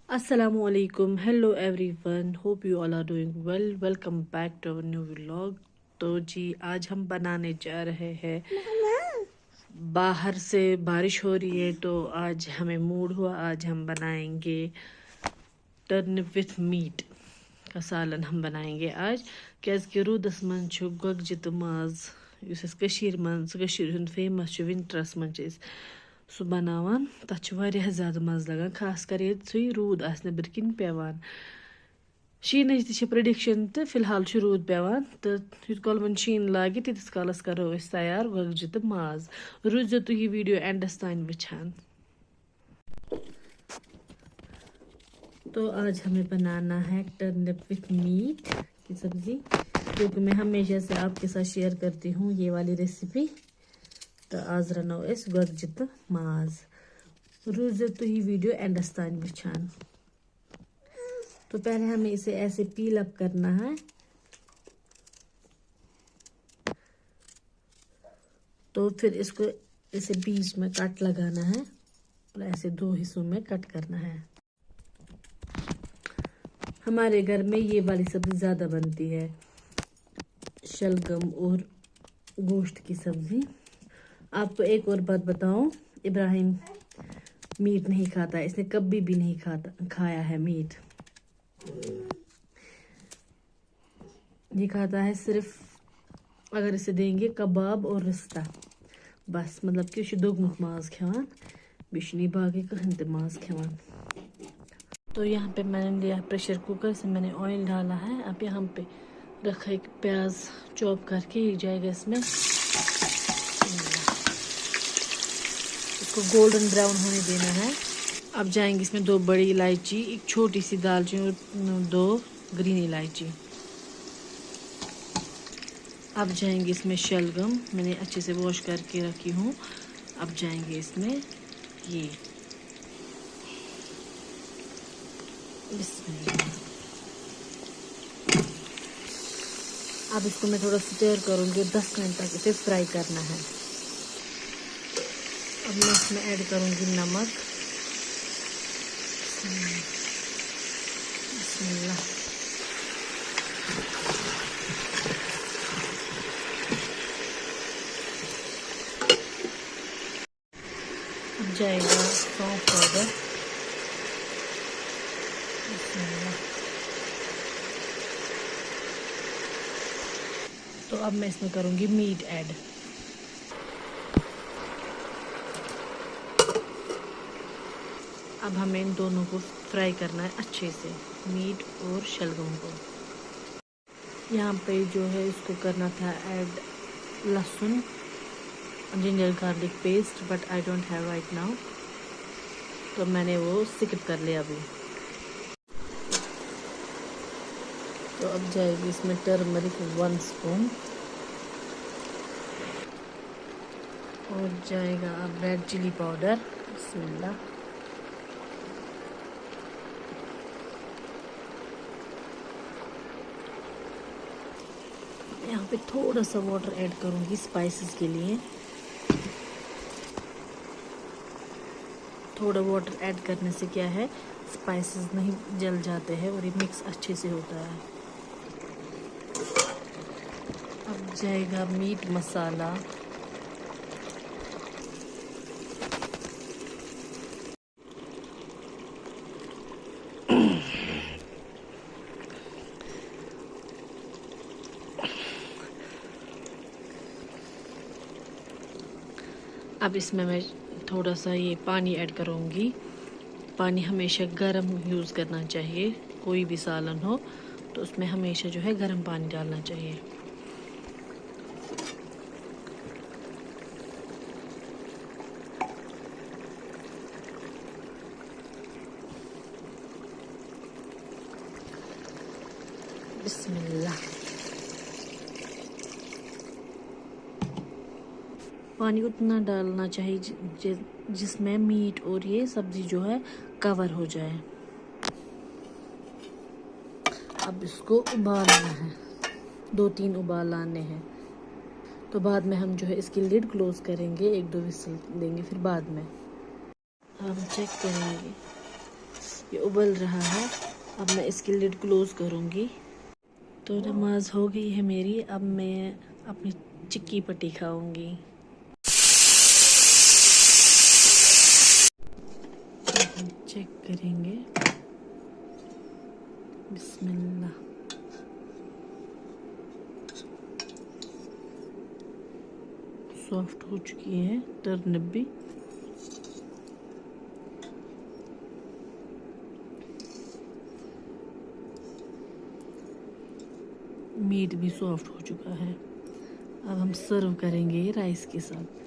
Assalamualaikum. Hello everyone. Hope you all are doing well. Welcome back to our new vlog. तो जी आज हम बनाने जा रहे हैं। बाहर से बारिश हो रही है तो आज हमें मूड हुआ, आज हम बनाएंगे टर्निप विथ मीट का सालन हम बनाएंगे आज। क्योंकि रूदस मन गोगजित माज फेमस विंटरस मन सह बनावान तथ ज़्यादा मज़ लगान, खास कर ये रूद आस नबर किन पेवान। शीन प्रेडिक्शन तो फिलहाल रूद पेवान तो युत कल वो शीन लागे तीस कालस करो तैयार गोगजि तो माज। रूजो तुम यह वीडियो एंडस तान वुचान। तो आज हमें बनाना है टर्निप विथ मीट की सब्जी, क्योंकि मैं हमेशा से आपके साथ शेयर करती हूँ ये वाली रेसिपी। तो आज रनो गोगजि तो माज। रूजो तो ये वीडियो एंडस तान वुचान। तो पहले हमें इसे ऐसे पील अप करना है। तो फिर इसको इसे बीच में कट लगाना है और ऐसे दो हिस्सों में कट करना है। हमारे घर में ये वाली सब्जी ज़्यादा बनती है, शलगम और गोश्त की सब्जी। आपको एक और बात बताऊं, इब्राहिम मीट नहीं खाता, इसने कभी भी नहीं खाया है मीट। ये खाता है सिर्फ अगर इसे देंगे कबाब और रिश्ता, बस। मतलब कि दोगमुख माज खेवान, बिशनी बाकी कहन ते माज खेवान। तो यहाँ पे मैंने लिया प्रेशर कुकर से, मैंने ऑयल डाला है। अब यहाँ पे रखा एक प्याज चॉप करके ही जाएगा इसमें। इसको गोल्डन ब्राउन होने देना है। अब जाएंगे इसमें 2 बड़ी इलायची, एक छोटी सी दालचीनी और 2 ग्रीन इलायची। अब जाएंगे इसमें शलगम, मैंने अच्छे से वॉश करके रखी हूँ। अब जाएंगे इसमें ये अब इसको मैं थोड़ा स्टर करूँगी, 10 मिनट तक इसे फ्राई करना है। अब मैं इसमें ऐड करूँगी नमक। बिस्मिल्लाह। अब जाएगा सौंफ पाउडर। तो अब मैं इसमें करूँगी मीट ऐड। अब हमें इन दोनों को फ्राई करना है अच्छे से, मीट और शलगम को। यहाँ पे जो है इसको करना था ऐड लहसुन, ginger garlic paste, but I don't have right now, तो मैंने वो स्किप कर लिया अभी। तो अब जाएगी इसमें टर्मरिक 1 स्पून, और जाएगा अब रेड चिली पाउडर। बिस्मिल्लाह। यहाँ पे थोड़ा सा वाटर ऐड करूँगी स्पाइसेस के लिए। थोड़ा वाटर ऐड करने से क्या है, स्पाइसेस नहीं जल जाते हैं और ये मिक्स अच्छे से होता है। अब जाएगा मीट मसाला। अब इसमें मैं थोड़ा सा ये पानी ऐड करूँगी। पानी हमेशा गर्म यूज़ करना चाहिए, कोई भी सालन हो तो उसमें हमेशा जो है गर्म पानी डालना चाहिए। बिस्मिल्लाह। पानी उतना डालना चाहिए जिसमें मीट और ये सब्ज़ी जो है कवर हो जाए। अब इसको उबालना है, 2-3 उबाल आने हैं। तो बाद में हम जो है इसकी लिड क्लोज करेंगे, 1-2 विसल देंगे फिर बाद में। हम चेक करेंगे ये उबल रहा है। अब मैं इसकी लिड क्लोज करूँगी। तो नमाज हो गई है मेरी। अब मैं अपनी चिक्की पट्टी खाऊंगी। चेक करेंगे। बिस्मिल्लाह। सॉफ्ट हो चुकी है टर्निप भी। मीट भी सॉफ्ट हो चुका है। अब हम सर्व करेंगे राइस के साथ।